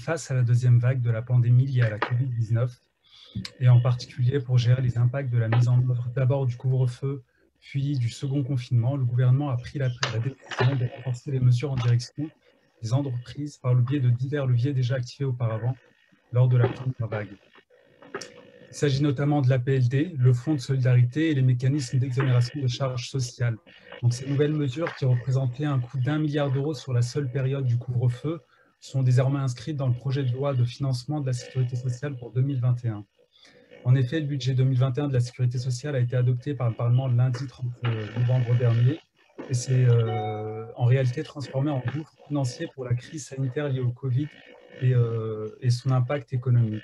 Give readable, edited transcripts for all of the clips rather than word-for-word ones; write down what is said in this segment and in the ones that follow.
face à la deuxième vague de la pandémie liée à la Covid-19 et en particulier pour gérer les impacts de la mise en œuvre d'abord du couvre-feu puis du second confinement, le gouvernement a pris la décision de renforcer les mesures en direction des entreprises par le biais de divers leviers déjà activés auparavant lors de la première vague. Il s'agit notamment de l'APLD, le Fonds de solidarité et les mécanismes d'exonération de charges sociales. Donc, ces nouvelles mesures qui représentaient un coût d'1 milliard d'euros sur la seule période du couvre-feu sont désormais inscrites dans le projet de loi de financement de la sécurité sociale pour 2021. En effet, le budget 2021 de la sécurité sociale a été adopté par le Parlement le lundi 30 novembre dernier et s'est en réalité transformé en gouffre financier pour la crise sanitaire liée au Covid et son impact économique.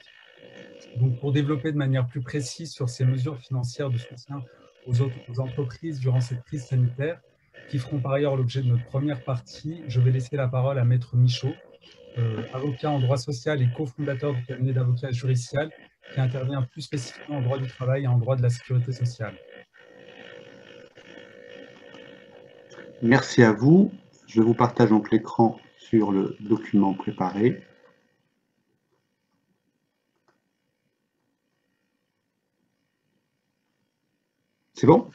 Donc, pour développer de manière plus précise sur ces mesures financières de soutien aux entreprises durant cette crise sanitaire, qui feront par ailleurs l'objet de notre première partie, je vais laisser la parole à Maître Michaud, avocat en droit social et cofondateur du cabinet d'avocats Juricial, qui intervient plus spécifiquement en droit du travail et en droit de la sécurité sociale. Merci à vous. Je vous partage donc l'écran sur le document préparé. C'est bon?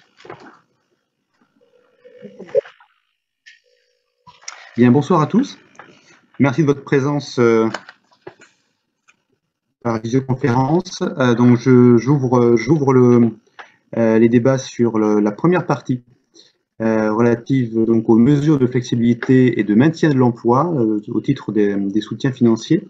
Bien, bonsoir à tous. Merci de votre présence par visioconférence. Donc, j'ouvre les débats sur la première partie relative donc aux mesures de flexibilité et de maintien de l'emploi au titre des soutiens financiers.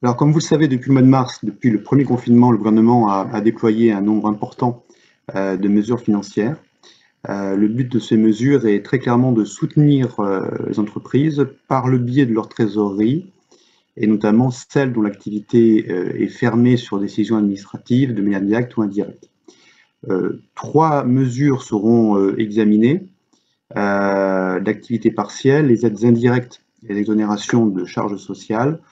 Alors, comme vous le savez, depuis le mois de mars, depuis le premier confinement, le gouvernement a déployé un nombre important de mesures financières. Le but de ces mesures est très clairement de soutenir les entreprises par le biais de leur trésorerie, et notamment celles dont l'activité est fermée sur décision administrative de manière directe ou indirecte. 3 mesures seront examinées. L'activité partielle, les aides indirectes et l'exonération de charges sociales.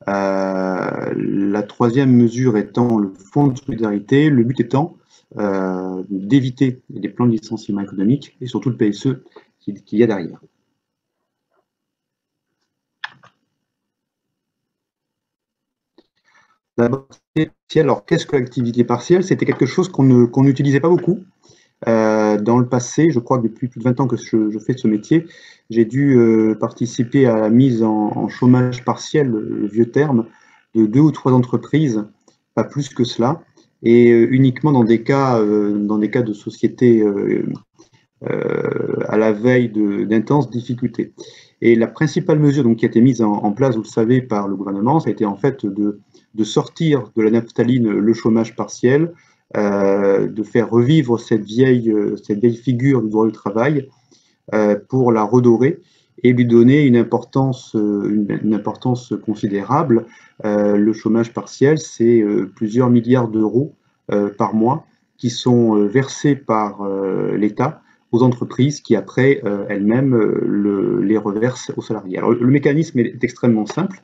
La troisième mesure étant le fonds de solidarité, le but étant d'éviter les plans de licenciement économique et surtout le PSE qu'il y a derrière. Alors, qu'est-ce que l'activité partielle? C'était quelque chose qu'on n'utilisait pas beaucoup. Dans le passé, je crois que depuis plus de 20 ans que je fais ce métier, j'ai dû participer à la mise en chômage partiel, le vieux terme, de 2 ou 3 entreprises, pas plus que cela, et uniquement dans des cas de sociétés à la veille d'intenses difficultés. Et la principale mesure donc, qui a été mise en place, vous le savez, par le gouvernement, ça a été en fait de sortir de la naphtaline le chômage partiel, de faire revivre cette vieille figure du droit du travail pour la redorer et lui donner une importance considérable. Le chômage partiel, c'est plusieurs milliards d'euros par mois qui sont versés par l'État aux entreprises qui, après, elles-mêmes les reversent aux salariés. Alors, le mécanisme est extrêmement simple.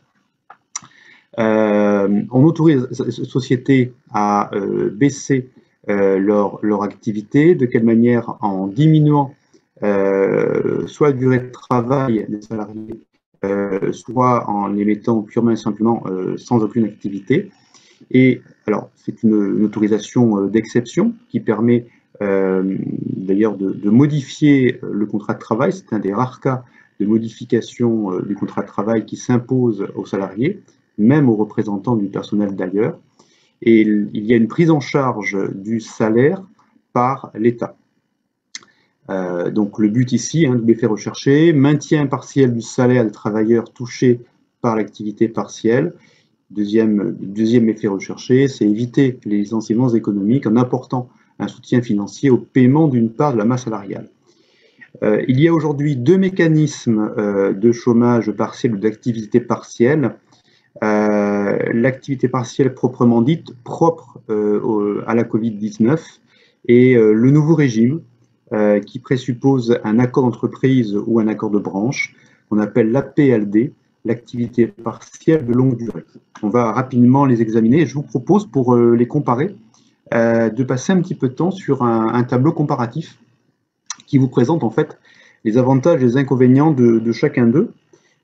On autorise les sociétés à baisser leur activité. De quelle manière? En diminuant soit la durée de travail des salariés, soit en les mettant purement et simplement sans aucune activité. Et alors, c'est une autorisation d'exception qui permet d'ailleurs de modifier le contrat de travail. C'est un des rares cas de modification du contrat de travail qui s'impose aux salariés, même aux représentants du personnel d'ailleurs. Et il y a une prise en charge du salaire par l'État. Donc le but ici, double effet recherché, maintien partiel du salaire des travailleurs touchés par l'activité partielle. Deuxième effet recherché, c'est éviter les licenciements économiques en apportant un soutien financier au paiement d'une part de la masse salariale. Il y a aujourd'hui 2 mécanismes de chômage partiel ou d'activité partielle. L'activité partielle proprement dite, propre à la Covid-19, et le nouveau régime qui présuppose un accord d'entreprise ou un accord de branche, qu'on appelle l'APLD, l'activité partielle de longue durée. On va rapidement les examiner et je vous propose, pour les comparer, de passer un petit peu de temps sur un tableau comparatif qui vous présente en fait les avantages et les inconvénients de chacun d'eux.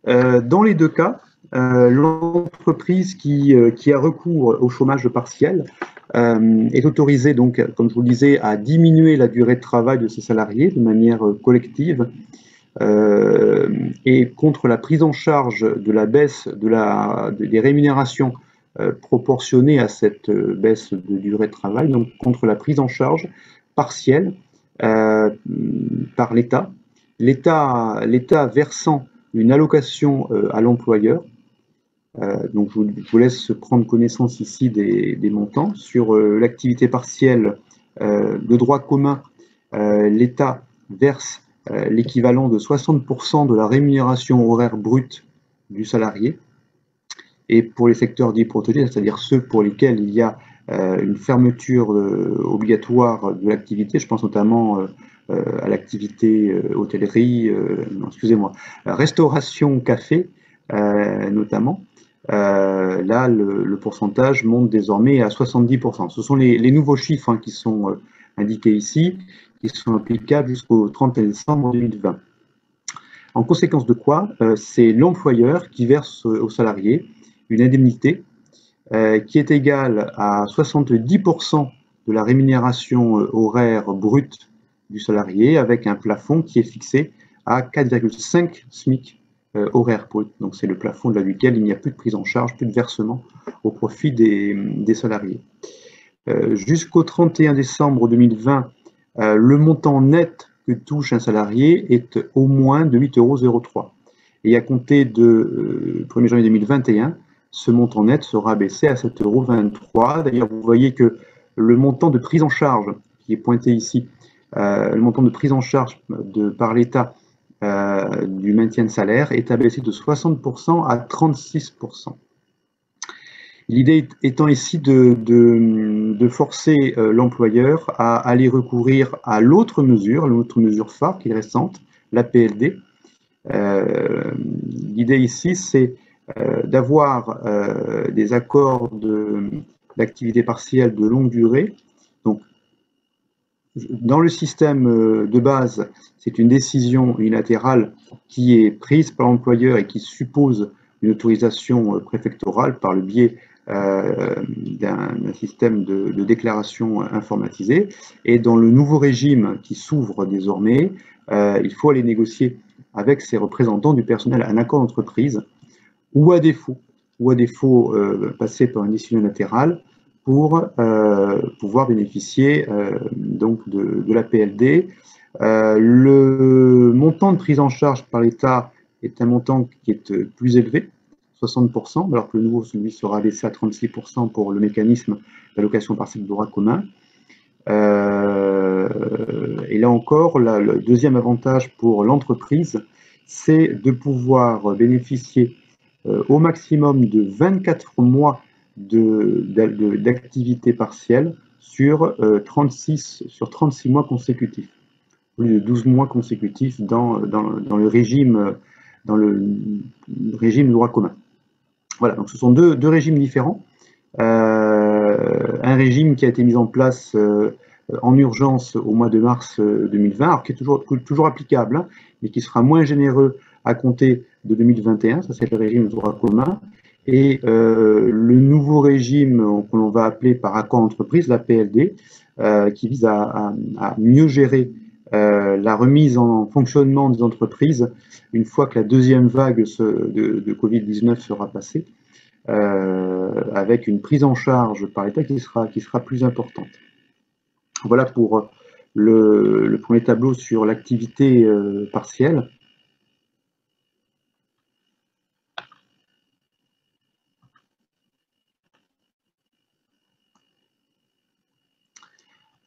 Dans les deux cas, l'entreprise qui a recours au chômage partiel est autorisée, donc, comme je vous le disais, à diminuer la durée de travail de ses salariés de manière collective et contre la prise en charge de la baisse des rémunérations proportionnées à cette baisse de durée de travail, donc contre la prise en charge partielle par l'État. L'État versant une allocation à l'employeur. Donc je vous laisse prendre connaissance ici des montants. Sur l'activité partielle de droit commun, l'État verse l'équivalent de 60% de la rémunération horaire brute du salarié. Et pour les secteurs dits protégés, c'est-à-dire ceux pour lesquels il y a une fermeture obligatoire de l'activité, je pense notamment à l'activité hôtellerie, restauration, café notamment, là le pourcentage monte désormais à 70%. Ce sont les nouveaux chiffres qui sont indiqués ici, qui sont applicables jusqu'au 31 décembre 2020. En conséquence de quoi, c'est l'employeur qui verse aux salariés une indemnité qui est égale à 70% de la rémunération horaire brute du salarié, avec un plafond qui est fixé à 4,5 SMIC horaire brut. Donc c'est le plafond de duquel il n'y a plus de prise en charge, plus de versement au profit des salariés. Jusqu'au 31 décembre 2020, le montant net que touche un salarié est au moins de 8,03 €. Et à compter de 1er janvier 2021, ce montant net sera baissé à 7,23 €. D'ailleurs, vous voyez que le montant de prise en charge, qui est pointé ici, le montant de prise en charge par l'État du maintien de salaire est abaissé de 60% à 36%. L'idée étant ici de forcer l'employeur à aller recourir à l'autre mesure phare qui est récente, la PLD. L'idée ici, c'est d'avoir des accords d'activité partielle de longue durée. Donc, dans le système de base, c'est une décision unilatérale qui est prise par l'employeur et qui suppose une autorisation préfectorale par le biais d'un système de déclaration informatisée. Et dans le nouveau régime qui s'ouvre désormais, il faut aller négocier avec ses représentants du personnel un accord d'entreprise ou à défaut passer par une décision unilatérale pour pouvoir bénéficier donc de la PLD. Le montant de prise en charge par l'État est un montant qui est plus élevé, 60%, alors que le nouveau, celui sera baissé à 36% pour le mécanisme d'allocation partielle de droit commun. Et là encore, le deuxième avantage pour l'entreprise, c'est de pouvoir bénéficier au maximum de 24 mois d'activité partielle sur 36 mois consécutifs, au lieu de 12 mois consécutifs dans le régime de droit commun. Voilà, donc ce sont deux régimes différents. Un régime qui a été mis en place en urgence au mois de mars 2020, alors qui est toujours applicable, mais qui sera moins généreux à compter de 2021, ça c'est le régime de droit commun, et le nouveau régime que l'on va appeler par accord entreprise, la PLD, qui vise à mieux gérer la remise en fonctionnement des entreprises une fois que la deuxième vague de Covid-19 sera passée, avec une prise en charge par l'État qui sera plus importante. Voilà pour le premier tableau sur l'activité partielle.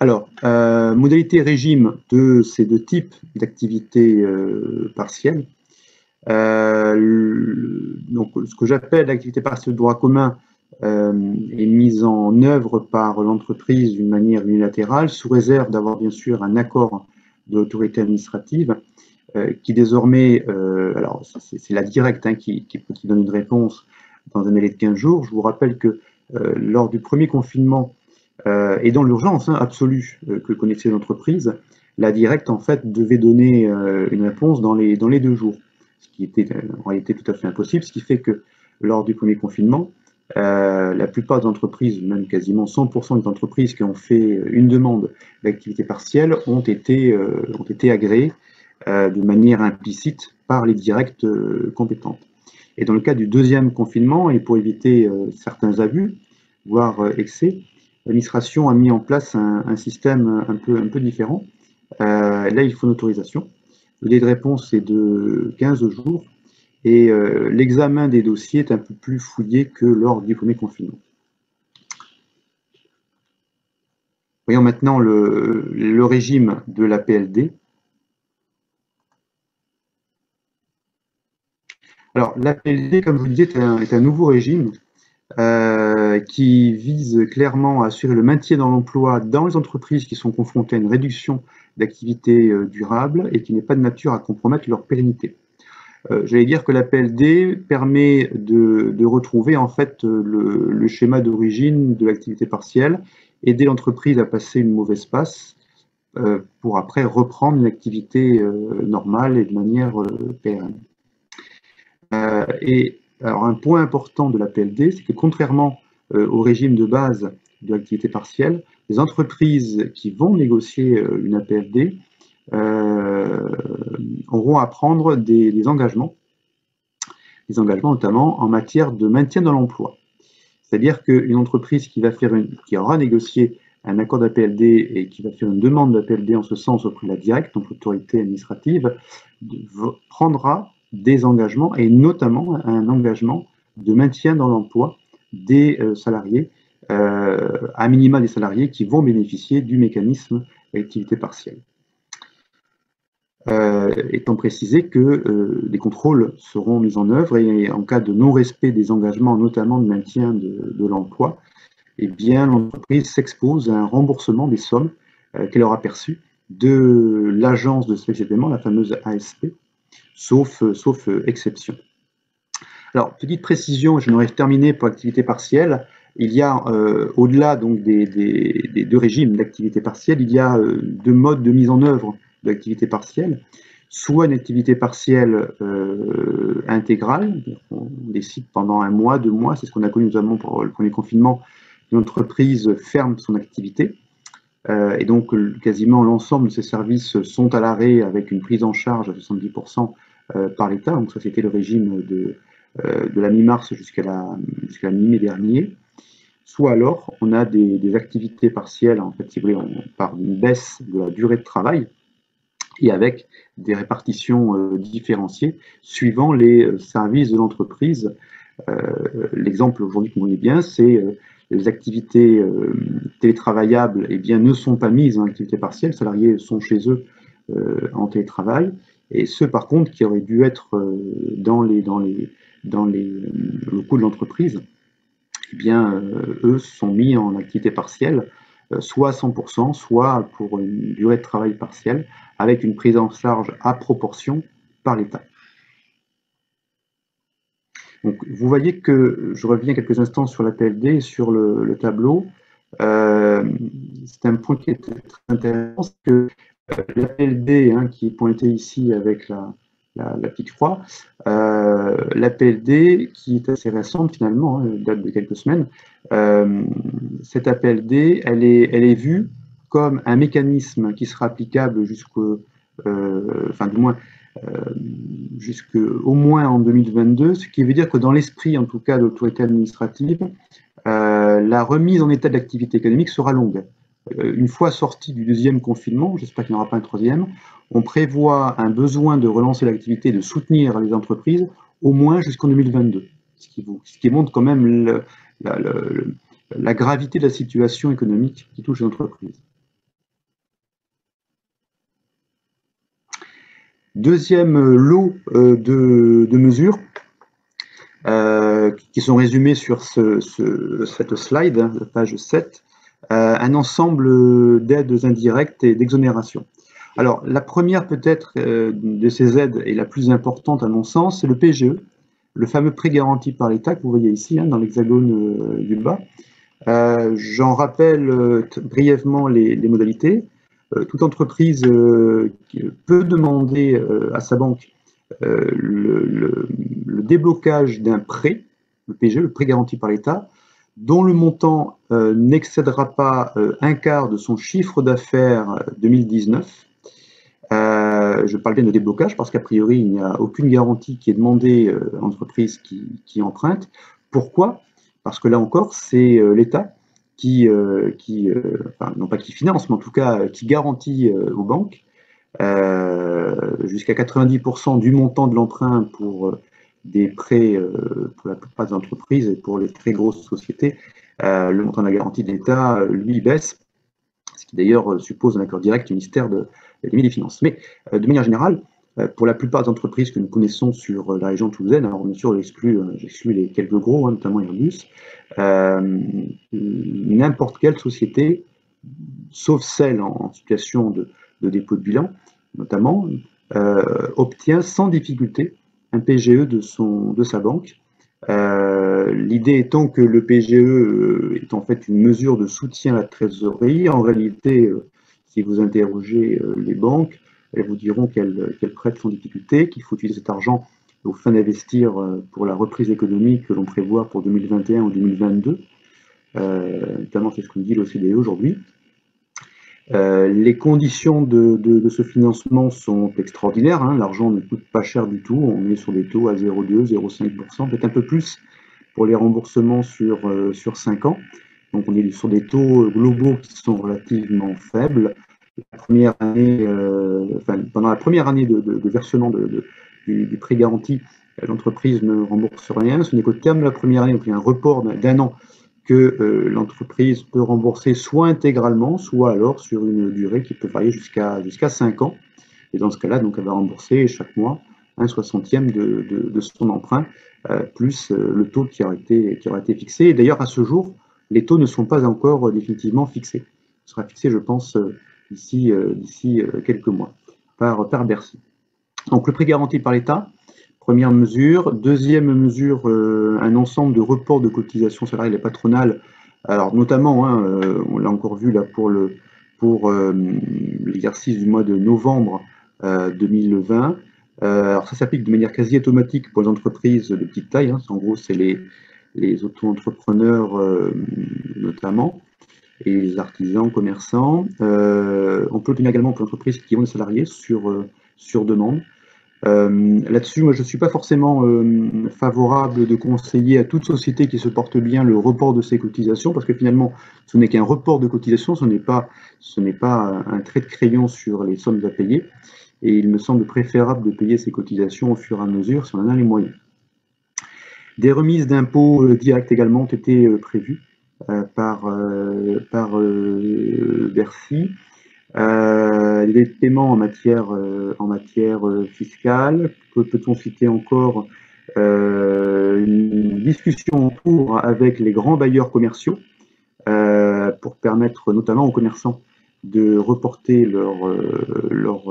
Alors, modalité régime de ces deux types d'activités partielles. Donc, ce que j'appelle l'activité partielle de droit commun est mise en œuvre par l'entreprise d'une manière unilatérale, sous réserve d'avoir bien sûr un accord de l'autorité administrative qui désormais, alors c'est la directe qui donne une réponse dans un délai de 15 jours. Je vous rappelle que lors du premier confinement, Et dans l'urgence absolue que connaissait l'entreprise, la directe en fait devait donner une réponse dans les 2 jours, ce qui était en réalité tout à fait impossible, ce qui fait que lors du premier confinement, la plupart des entreprises, même quasiment 100% des entreprises qui ont fait une demande d'activité partielle ont été agréées de manière implicite par les directes compétentes. Et dans le cas du deuxième confinement, et pour éviter certains abus, voire excès, l'administration a mis en place un système un peu différent. Là, il faut une autorisation. Le délai de réponse est de 15 jours et l'examen des dossiers est un peu plus fouillé que lors du premier confinement. Voyons maintenant le régime de la PLD. Alors, la PLD, comme je vous le disais, est un nouveau régime qui vise clairement à assurer le maintien dans l'emploi dans les entreprises qui sont confrontées à une réduction d'activité durable et qui n'est pas de nature à compromettre leur pérennité. J'allais dire que la PLD permet de retrouver en fait le schéma d'origine de l'activité partielle, aider l'entreprise à passer une mauvaise passe pour après reprendre une activité normale et de manière pérenne. Et alors un point important de la PLD, c'est que contrairement au régime de base de l'activité partielle, les entreprises qui vont négocier une APLD auront à prendre des engagements notamment en matière de maintien dans l'emploi. C'est-à-dire qu'une entreprise qui aura négocié un accord d'APLD et qui va faire une demande d'APLD en ce sens auprès de la directe, donc l'autorité administrative, prendra des engagements et notamment un engagement de maintien dans l'emploi des salariés, à minima des salariés qui vont bénéficier du mécanisme d'activité partielle. Étant précisé que les contrôles seront mis en œuvre et en cas de non-respect des engagements, notamment de maintien de l'emploi, eh bien l'entreprise s'expose à un remboursement des sommes qu'elle aura perçues de l'agence de service et paiement, la fameuse ASP, sauf exception. Alors, petite précision, je n'aurais terminé pour l'activité partielle. Il y a, au-delà donc des 2 régimes d'activité partielle, il y a 2 modes de mise en œuvre de l'activité partielle. Soit une activité partielle intégrale, on décide pendant 1 mois, 2 mois, c'est ce qu'on a connu notamment pour le premier confinement, l'entreprise ferme son activité. Et donc, quasiment l'ensemble de ces services sont à l'arrêt avec une prise en charge à 70% par l'État. Donc, ça, c'était le régime de la mi-mars jusqu'à la mi-mai dernier. Soit alors, on a des activités partielles, en fait, si vous voulez, par une baisse de la durée de travail et avec des répartitions différenciées suivant les services de l'entreprise. L'exemple aujourd'hui qu'on connaît bien, c'est les activités télétravaillables ne sont pas mises en activité partielle, les salariés sont chez eux en télétravail, et ceux par contre qui auraient dû être dans les locaux de l'entreprise, eux sont mis en activité partielle, soit à 100%, soit pour une durée de travail partielle, avec une prise en charge à proportion par l'État. Donc, vous voyez que je reviens quelques instants sur la PLD et sur le tableau. C'est un point qui est très intéressant, c'est que la PLD, qui est pointée ici avec la petite croix, la PLD qui est assez récente finalement, date de quelques semaines, cette APLD, elle est vue comme un mécanisme qui sera applicable jusqu'au moins en 2022, ce qui veut dire que dans l'esprit, en tout cas, de l'autorité administrative, la remise en état de l'activité économique sera longue. Une fois sorti du 2e confinement, j'espère qu'il n'y aura pas un 3e, on prévoit un besoin de relancer l'activité, de soutenir les entreprises, au moins jusqu'en 2022, ce qui montre quand même la gravité de la situation économique qui touche les entreprises. Deuxième lot de mesures qui sont résumées sur cette slide, page 7, un ensemble d'aides indirectes et d'exonérations. Alors, la première peut-être de ces aides et la plus importante à mon sens, c'est le PGE, le fameux prêt garanti par l'État que vous voyez ici dans l'hexagone du bas, J'en rappelle brièvement les modalités. Toute entreprise peut demander à sa banque le déblocage d'un prêt, le PGE, le prêt garanti par l'État, dont le montant n'excédera pas un quart de son chiffre d'affaires 2019. Je parle bien de déblocage parce qu'a priori, il n'y a aucune garantie qui est demandée à l'entreprise qui emprunte. Pourquoi? Parce que là encore, c'est l'État enfin, non pas qui finance, mais en tout cas qui garantit aux banques jusqu'à 90% du montant de l'emprunt pour des prêts pour la plupart des entreprises et pour les très grosses sociétés. Le montant de la garantie de l'État, lui, baisse, ce qui d'ailleurs suppose un accord direct du ministère de des Finances. Mais de manière générale, pour la plupart des entreprises que nous connaissons sur la région toulousaine, alors bien sûr j'exclus les quelques gros, notamment Airbus, n'importe quelle société, sauf celle en situation de dépôt de bilan, notamment, obtient sans difficulté un PGE de sa banque. L'idée étant que le PGE est en fait une mesure de soutien à la trésorerie. En réalité, si vous interrogez les banques, elles vous diront qu'elles prêtent sans difficulté, qu'il faut utiliser cet argent aux fins d'investir pour la reprise économique que l'on prévoit pour 2021 ou 2022. Notamment, c'est ce que nous dit l'OCDE aujourd'hui. Les conditions de ce financement sont extraordinaires. L'argent ne coûte pas cher du tout. On est sur des taux à 0,2, 0,5%, peut-être un peu plus pour les remboursements sur 5 ans. Donc on est sur des taux globaux qui sont relativement faibles. La première année, pendant la première année de versement du prêt garanti, l'entreprise ne rembourse rien. Ce n'est qu'au terme de la première année, donc il y a un report d'un an, que l'entreprise peut rembourser soit intégralement, soit alors sur une durée qui peut varier jusqu'à 5 ans. Et dans ce cas-là, donc, elle va rembourser chaque mois 1/60 de son emprunt, plus le taux qui aura été fixé. Et d'ailleurs, à ce jour, les taux ne sont pas encore définitivement fixés. Ce sera fixé, je pense, d'ici quelques mois par Bercy. Donc, le prêt garanti par l'État, première mesure. Deuxième mesure, un ensemble de reports de cotisations salariales et patronales. Alors notamment, on l'a encore vu là pour l'exercice du mois de novembre 2020. Alors ça s'applique de manière quasi automatique pour les entreprises de petite taille. En gros, c'est les auto-entrepreneurs notamment et les artisans, commerçants. On peut le tenir également pour les entreprises qui ont des salariés sur demande. Là-dessus, moi, je ne suis pas forcément favorable de conseiller à toute société qui se porte bien le report de ses cotisations, parce que finalement, ce n'est qu'un report de cotisation, ce n'est pas un trait de crayon sur les sommes à payer, et il me semble préférable de payer ces cotisations au fur et à mesure si on en a les moyens. Des remises d'impôts directs également ont été prévues par Bercy. Les paiements en matière fiscale. Peut-on citer encore une discussion en cours avec les grands bailleurs commerciaux pour permettre notamment aux commerçants de reporter leur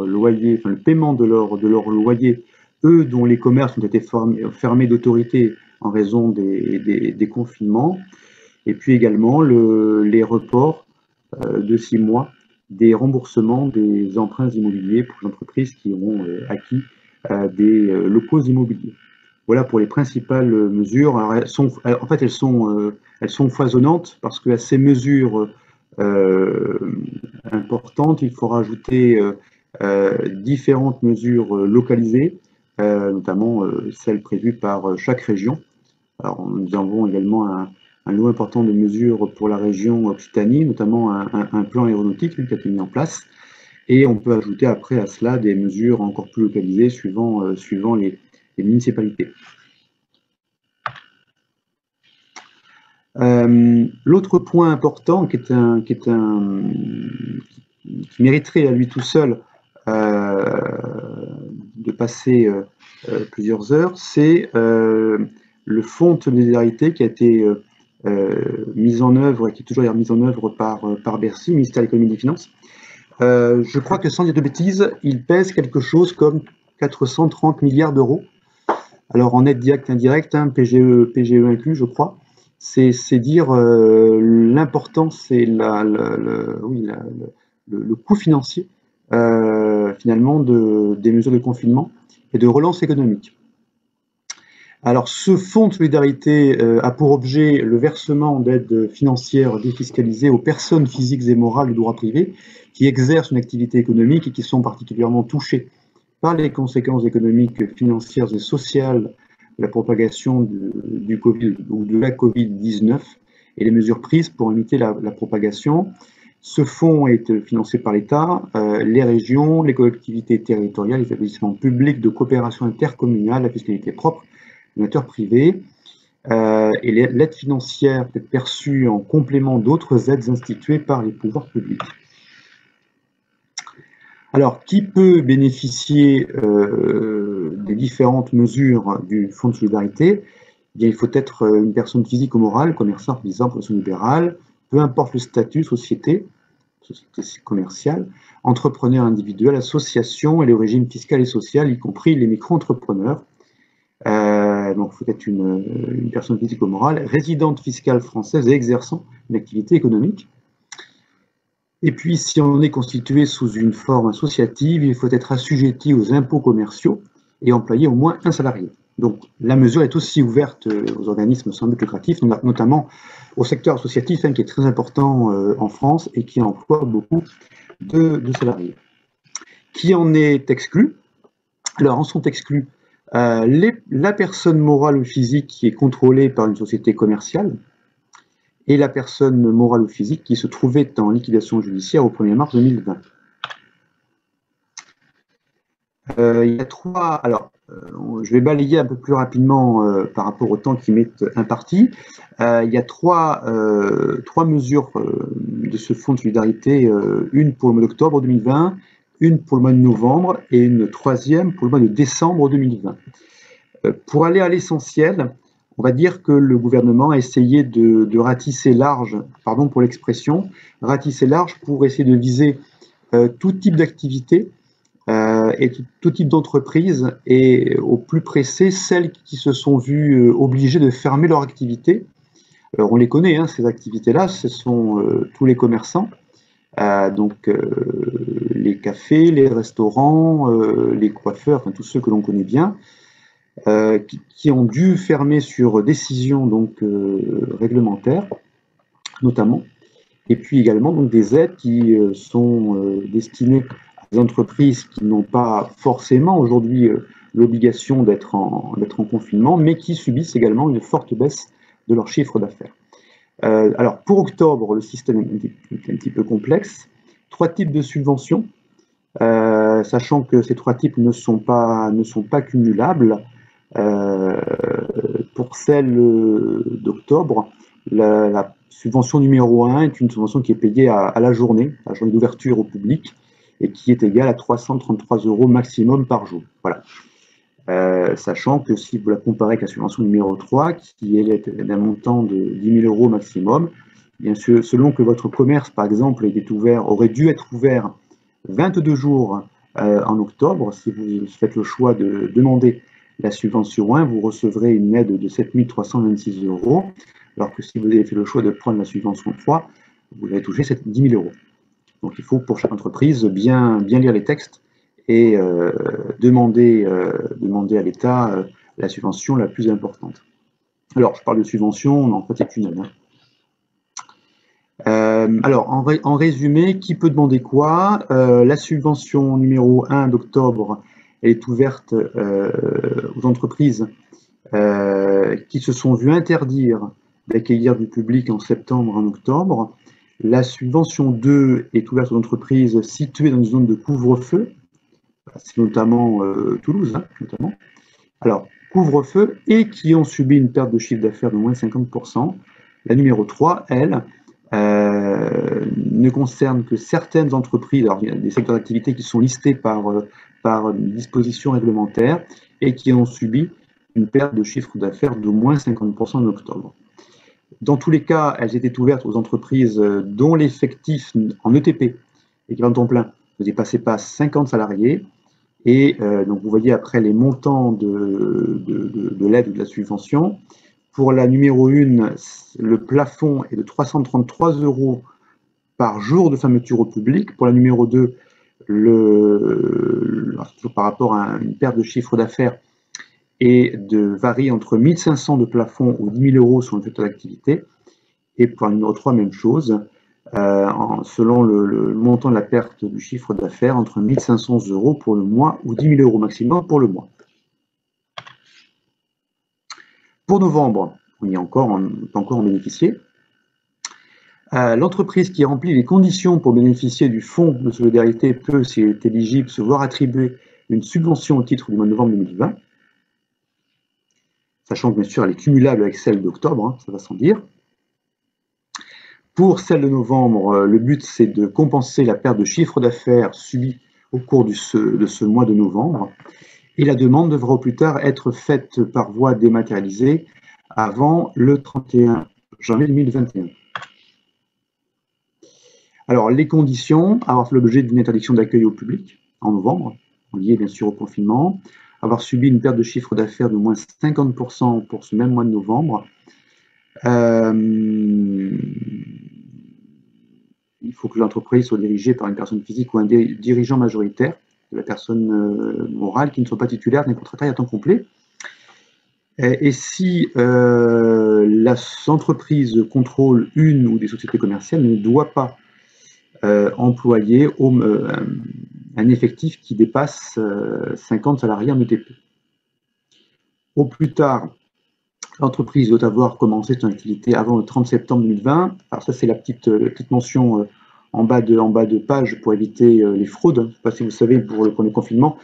loyer, enfin le paiement de leur loyer, eux dont les commerces ont été fermés d'autorité en raison des confinements, et puis également les reports de 6 mois des remboursements des emprunts immobiliers pour les entreprises qui auront acquis des locaux immobiliers. Voilà pour les principales mesures. Alors, elles sont foisonnantes parce qu'à ces mesures importantes, il faut rajouter différentes mesures localisées, notamment celles prévues par chaque région. Alors, nous avons également un lot important de mesures pour la région Occitanie, notamment un plan aéronautique qui a été mis en place. Et on peut ajouter après à cela des mesures encore plus localisées suivant les municipalités. L'autre point important qui mériterait à lui tout seul de passer plusieurs heures, c'est le fonds de solidarité qui a été mise en œuvre, et qui est toujours mise en œuvre par Bercy, ministère de l'économie et des finances. Je crois que sans dire de bêtises, il pèse quelque chose comme 430 milliards d'euros. Alors en aide directe, indirecte, PGE inclus, je crois. c'est dire l'importance et le coût financier finalement des mesures de confinement et de relance économique. Alors, ce fonds de solidarité a pour objet le versement d'aides financières défiscalisées aux personnes physiques et morales de droit privé qui exercent une activité économique et qui sont particulièrement touchées par les conséquences économiques, financières et sociales de la propagation du Covid ou de la Covid-19 et les mesures prises pour limiter la propagation. Ce fonds est financé par l'État, les régions, les collectivités territoriales, les établissements publics de coopération intercommunale, la fiscalité propre, les acteurs privés, et l'aide financière peut être perçue en complément d'autres aides instituées par les pouvoirs publics. Alors, qui peut bénéficier des différentes mesures du Fonds de solidarité? Eh bien, il faut être une personne physique ou morale, commerçant, artisan, profession libérale, peu importe le statut, société commerciale, entrepreneur individuel, association et les régimes fiscal et social, y compris les micro-entrepreneurs. Donc, il faut être une personne physique ou morale, résidente fiscale française et exerçant une activité économique. Et puis, si on est constitué sous une forme associative, il faut être assujetti aux impôts commerciaux et employer au moins un salarié. Donc, la mesure est aussi ouverte aux organismes sans but lucratif, notamment au secteur associatif, qui est très important en France et qui emploie beaucoup de salariés. Qui en est exclu? Alors, en sont exclus la personne morale ou physique qui est contrôlée par une société commerciale, et la personne morale ou physique qui se trouvait en liquidation judiciaire au 1er mars 2020. Il y a trois... Alors, je vais balayer un peu plus rapidement par rapport au temps qui m'est imparti. Il y a trois mesures de ce fonds de solidarité, une pour le mois d'octobre 2020, une pour le mois de novembre et une troisième pour le mois de décembre 2020. Pour aller à l'essentiel, on va dire que le gouvernement a essayé de ratisser large, pardon pour l'expression, ratisser large pour essayer de viser tout type d'activité et tout type d'entreprise, et au plus pressé, celles qui se sont vues obligées de fermer leur activité. Alors on les connaît, hein, ces activités-là, ce sont tous les commerçants, donc les cafés, les restaurants, les coiffeurs, enfin tous ceux que l'on connaît bien, qui ont dû fermer sur décision donc réglementaire, notamment, et puis également donc des aides qui sont destinées à des entreprises qui n'ont pas forcément aujourd'hui l'obligation d'être en confinement, mais qui subissent également une forte baisse de leur chiffre d'affaires. Alors pour octobre, le système est un petit peu complexe. 3 types de subventions, sachant que ces 3 types ne sont pas cumulables. Pour celle d'octobre, la subvention numéro 1 est une subvention qui est payée à la journée d'ouverture au public, et qui est égale à 333 € maximum par jour. Voilà. Sachant que si vous la comparez avec la subvention numéro 3, qui est d'un montant de 10 000 € maximum, bien sûr, selon que votre commerce, par exemple, aurait dû être ouvert 22 jours en octobre, si vous faites le choix de demander la subvention 1, vous recevrez une aide de 7 326 €, alors que si vous avez fait le choix de prendre la subvention 3, vous allez toucher 10 000 €. Donc il faut pour chaque entreprise bien lire les textes et demander à l'État la subvention la plus importante. Alors je parle de subvention, mais en fait c'est une aide. Alors en résumé, qui peut demander quoi? La subvention numéro 1 d'octobre, elle est ouverte aux entreprises qui se sont vues interdire d'accueillir du public en septembre et en octobre. La subvention 2 est ouverte aux entreprises situées dans une zone de couvre-feu, c'est notamment Toulouse, hein, notamment. Alors, couvre-feu, et qui ont subi une perte de chiffre d'affaires de moins de 50%. La numéro 3, elle, ne concerne que certaines entreprises. Alors, il y a des secteurs d'activité qui sont listés par disposition réglementaire et qui ont subi une perte de chiffre d'affaires de moins 50% en octobre. Dans tous les cas, elles étaient ouvertes aux entreprises dont l'effectif en ETP, équivalent temps plein, ne dépassait pas 50 salariés. Et donc vous voyez après les montants de l'aide ou de la subvention. Pour la numéro 1, le plafond est de 333 € par jour de fermeture au public. Pour la numéro 2, toujours par rapport à une perte de chiffre d'affaires, varie entre 1 500 de plafond ou 10 000 € sur le secteur d'activité. Et pour la numéro 3, même chose, selon le montant de la perte du chiffre d'affaires, entre 1 500 € pour le mois ou 10 000 € maximum pour le mois. Pour novembre, on peut encore en bénéficier. L'entreprise qui remplit les conditions pour bénéficier du fonds de solidarité peut, si elle est éligible, se voir attribuer une subvention au titre du mois de novembre 2020, sachant que bien sûr elle est cumulable avec celle d'octobre, hein, ça va sans dire. Pour celle de novembre, le but c'est de compenser la perte de chiffre d'affaires subie au cours de ce mois de novembre, et la demande devra au plus tard être faite par voie dématérialisée avant le 31 janvier 2021. Alors, les conditions: avoir fait l'objet d'une interdiction d'accueil au public en novembre, liée bien sûr au confinement, avoir subi une perte de chiffre d'affaires de moins 50% pour ce même mois de novembre. Il faut que l'entreprise soit dirigée par une personne physique ou un dirigeant majoritaire de la personne morale qui ne soit pas titulaire d'un contrat à temps complet. Et si l'entreprise contrôle une ou des sociétés commerciales, ne doit pas employer un effectif qui dépasse 50 salariés en ETP. Au plus tard, l'entreprise doit avoir commencé son activité avant le 30 septembre 2020. Alors ça, c'est la petite mention en bas de page pour éviter les fraudes. Je ne sais pas si vous savez, pour le premier confinement,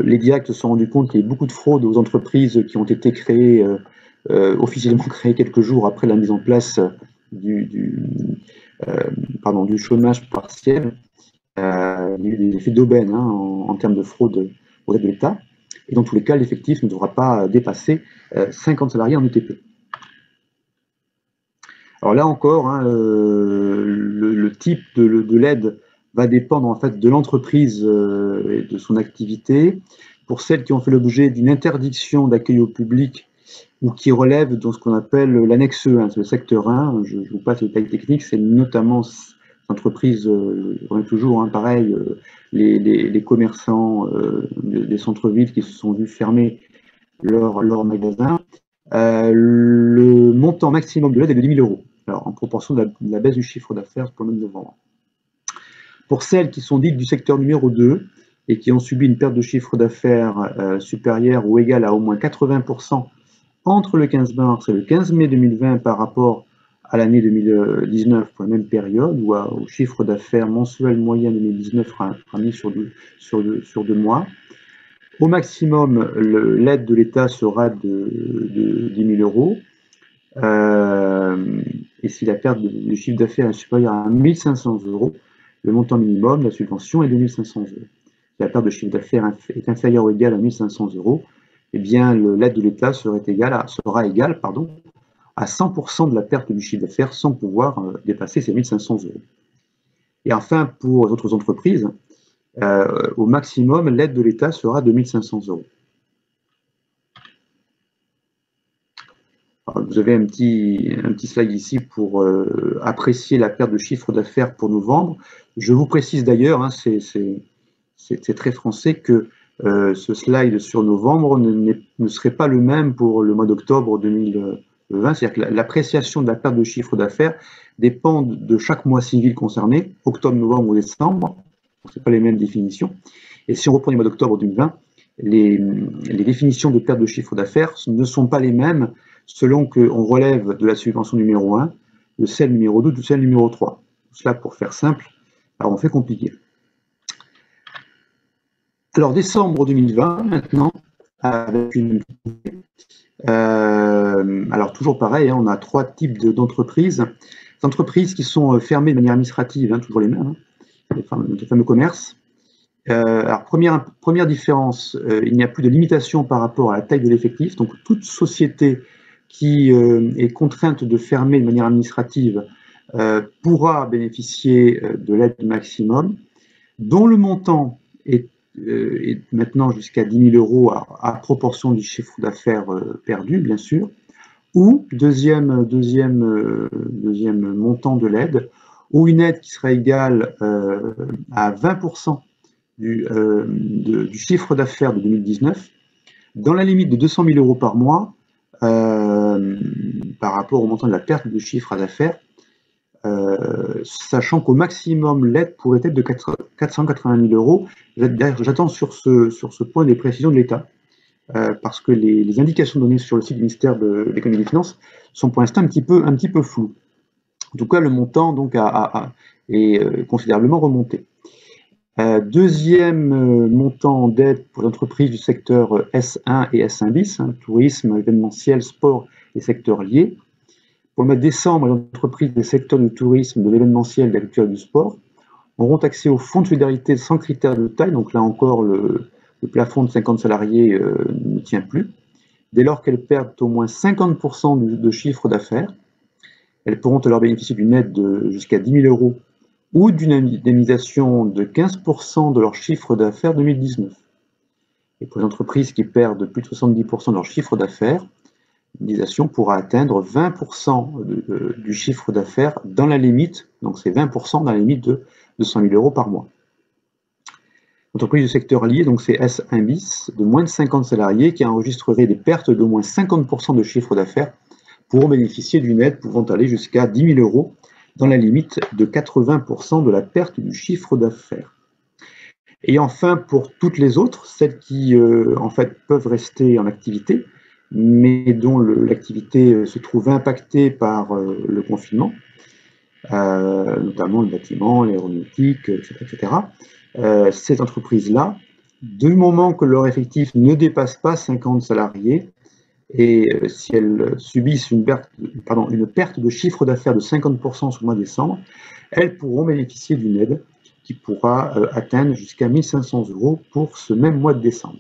les directs se sont rendus compte qu'il y a beaucoup de fraudes aux entreprises qui ont été créées, officiellement créées quelques jours après la mise en place du chômage partiel. Il y a eu des effets d'aubaine en termes de fraude au de l'État. Et dans tous les cas, l'effectif ne devra pas dépasser 50 salariés en UTP. Alors là encore, le type de l'aide va dépendre en fait de l'entreprise et de son activité. Pour celles qui ont fait l'objet d'une interdiction d'accueil au public ou qui relèvent de ce qu'on appelle l'annexe E, c'est le secteur 1, je vous passe les détails techniques, c'est notamment l'entreprise, on est toujours pareil, les commerçants des centres-villes qui se sont vus fermer leurs magasins. Le montant maximum de l'aide est de 10 000 €, alors en proportion de la baisse du chiffre d'affaires pour le mois de novembre. Pour celles qui sont dites du secteur numéro 2 et qui ont subi une perte de chiffre d'affaires supérieure ou égale à au moins 80% entre le 15 mars et le 15 mai 2020 par rapport à l'année 2019 pour la même période, ou au chiffre d'affaires mensuel moyen 2019 ramené sur deux mois. Au maximum, l'aide de l'État sera de 10 000 €. Et si la perte de chiffre d'affaires est supérieure à 1 500 €, le montant minimum de la subvention est de 1 500 €. Si la perte de chiffre d'affaires est inférieure ou égale à 1 500 €, eh bien, l'aide de l'État sera égale à 100% de la perte du chiffre d'affaires sans pouvoir dépasser ces 1 500 €. Et enfin, pour les autres entreprises, au maximum, l'aide de l'État sera de 1 500 €. Alors, vous avez un petit slide ici pour apprécier la perte de chiffre d'affaires pour novembre. Je vous précise d'ailleurs, c'est très français, que ce slide sur novembre ne serait pas le même pour le mois d'octobre 2020. C'est-à-dire que l'appréciation de la perte de chiffre d'affaires dépend de chaque mois civil concerné, octobre, novembre ou décembre. Ce ne sont pas les mêmes définitions. Et si on reprend le mois d'octobre 2020, les définitions de perte de chiffre d'affaires ne sont pas les mêmes selon qu'on relève de la subvention numéro 1, de celle numéro 2, de celle numéro 3. Cela, pour faire simple, alors on fait compliqué. Alors, décembre 2020, maintenant, avec une... alors, toujours pareil, on a 3 types d'entreprises. Les entreprises qui sont fermées de manière administrative, toujours les mêmes, les fameux commerces. Alors, première différence, il n'y a plus de limitation par rapport à la taille de l'effectif. Donc, toute société qui est contrainte de fermer de manière administrative pourra bénéficier de l'aide maximum, dont le montant est maintenant jusqu'à 10 000 € à proportion du chiffre d'affaires perdu, bien sûr. ou deuxième montant de l'aide, ou une aide qui serait égale à 20% du chiffre d'affaires de 2019, dans la limite de 200 000 euros par mois, par rapport au montant de la perte de chiffre d'affaires, sachant qu'au maximum, l'aide pourrait être de 480 000 euros. J'attends sur ce point des précisions de l'État, parce que les indications données sur le site du ministère de l'Économie et des Finances sont pour l'instant un petit peu floues. En tout cas, le montant donc, est considérablement remonté. Deuxième montant d'aide pour les entreprises du secteur S1 et S1 bis, tourisme, événementiel, sport et secteurs liés. Pour le mois de décembre, les entreprises des secteurs du tourisme, de l'événementiel, de la culture et du sport auront accès au fonds de solidarité sans critère de taille. Donc là encore, le plafond de 50 salariés ne tient plus. Dès lors qu'elles perdent au moins 50% de chiffre d'affaires, elles pourront alors bénéficier d'une aide de jusqu'à 10 000 euros ou d'une indemnisation de 15% de leur chiffre d'affaires 2019. Et pour les entreprises qui perdent plus de 70% de leur chiffre d'affaires, l'indemnisation pourra atteindre 20% du chiffre d'affaires dans la limite, donc c'est 20% dans la limite de 200 000 euros par mois. Entreprise du secteur lié, donc c'est S1 bis, de moins de 50 salariés qui enregistreraient des pertes d'au moins 50% de chiffre d'affaires pourront bénéficier d'une aide pouvant aller jusqu'à 10 000 euros dans la limite de 80% de la perte du chiffre d'affaires. Et enfin, pour toutes les autres, celles qui en fait peuvent rester en activité, mais dont l'activité se trouve impactée par le confinement, notamment le bâtiment, l'aéronautique, etc. Ces entreprises-là, du moment que leur effectif ne dépasse pas 50 salariés, et si elles subissent une perte de chiffre d'affaires de 50% sur le mois de décembre, elles pourront bénéficier d'une aide qui pourra atteindre jusqu'à 1 500 euros pour ce même mois de décembre.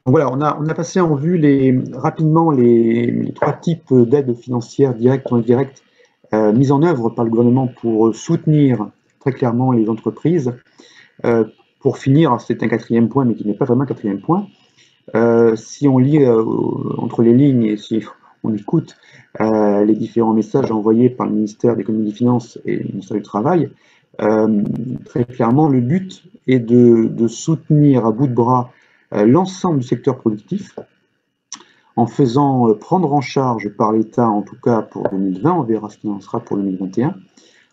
Donc voilà, on a passé en vue rapidement les trois types d'aides financières directes ou indirectes mises en œuvre par le gouvernement pour soutenir très clairement les entreprises. Pour finir, c'est un quatrième point, mais qui n'est pas vraiment un quatrième point. Si on lit entre les lignes et si on écoute les différents messages envoyés par le ministère de l'Économie et des Finances et le ministère du Travail, très clairement, le but est de soutenir à bout de bras l'ensemble du secteur productif en faisant prendre en charge par l'État, en tout cas pour 2020, on verra ce qu'il en sera pour 2021,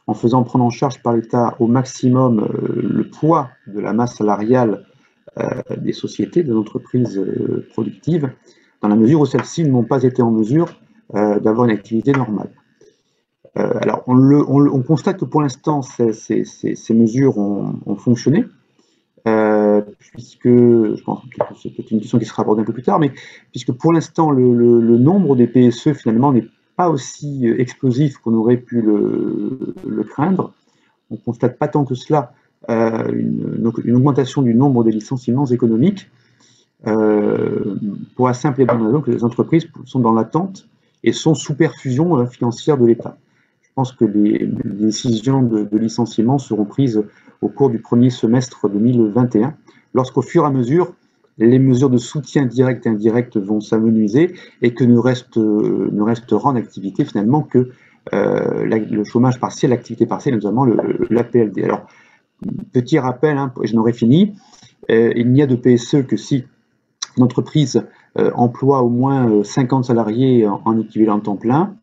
en faisant prendre en charge par l'État au maximum le poids de la masse salariale des sociétés, des entreprises productives, dans la mesure où celles-ci n'ont pas été en mesure d'avoir une activité normale. Alors, on constate que pour l'instant, ces mesures ont fonctionné, puisque, je pense que c'est peut-être une question qui sera abordée un peu plus tard, mais puisque pour l'instant, le nombre des PSE, finalement, n'est pas aussi explosif qu'on aurait pu le craindre. On ne constate pas tant que cela une augmentation du nombre des licenciements économiques, pour la simple et bonne raison que les entreprises sont dans l'attente et sont sous perfusion financière de l'État. Je pense que les décisions de licenciement seront prises au cours du premier semestre 2021, lorsqu'au fur et à mesure, les mesures de soutien direct et indirect vont s'amenuiser et que ne restera en activité finalement que le chômage partiel, l'activité partielle, notamment l'APLD. Alors, petit rappel, j'en aurais fini, il n'y a de PSE que si une entreprise emploie au moins 50 salariés en équivalent temps plein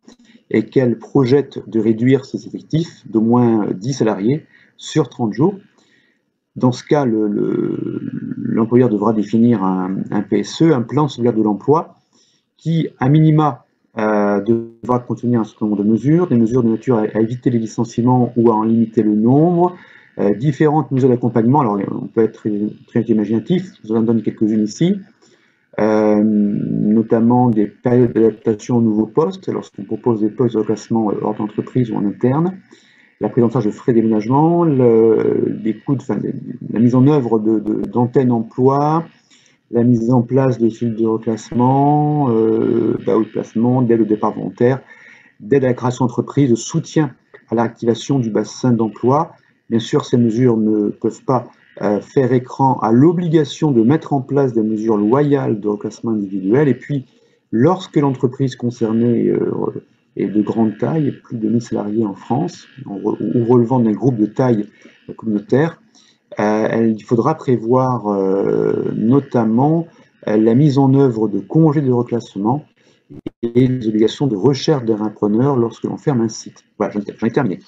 et qu'elle projette de réduire ses effectifs d'au moins 10 salariés sur 30 jours. Dans ce cas, l'employeur devra définir un PSE, un plan de sauvegarde de l'emploi, qui, à minima, devra contenir un certain nombre de mesures, des mesures de nature à éviter les licenciements ou à en limiter le nombre, différentes mesures d'accompagnement. Alors, on peut être très imaginatif, je vous en donne quelques-unes ici, notamment des périodes d'adaptation aux nouveaux postes, lorsqu'on propose des postes de reclassement hors d'entreprise ou en interne, la prise en charge de frais d'aménagement, des coûts la mise en œuvre d'antennes emploi, la mise en place de fils de reclassement, ou de placement, d'aide au départ volontaire, d'aide à la création d'entreprise, de soutien à la réactivation du bassin d'emploi. Bien sûr, ces mesures ne peuvent pas faire écran à l'obligation de mettre en place des mesures loyales de reclassement individuel. Et puis, lorsque l'entreprise concernée est de grande taille, plus de 1000 salariés en France, ou relevant d'un groupe de taille communautaire, il faudra prévoir notamment la mise en œuvre de congés de reclassement et des obligations de recherche d'un repreneur lorsque l'on ferme un site. Voilà, j'en ai terminé.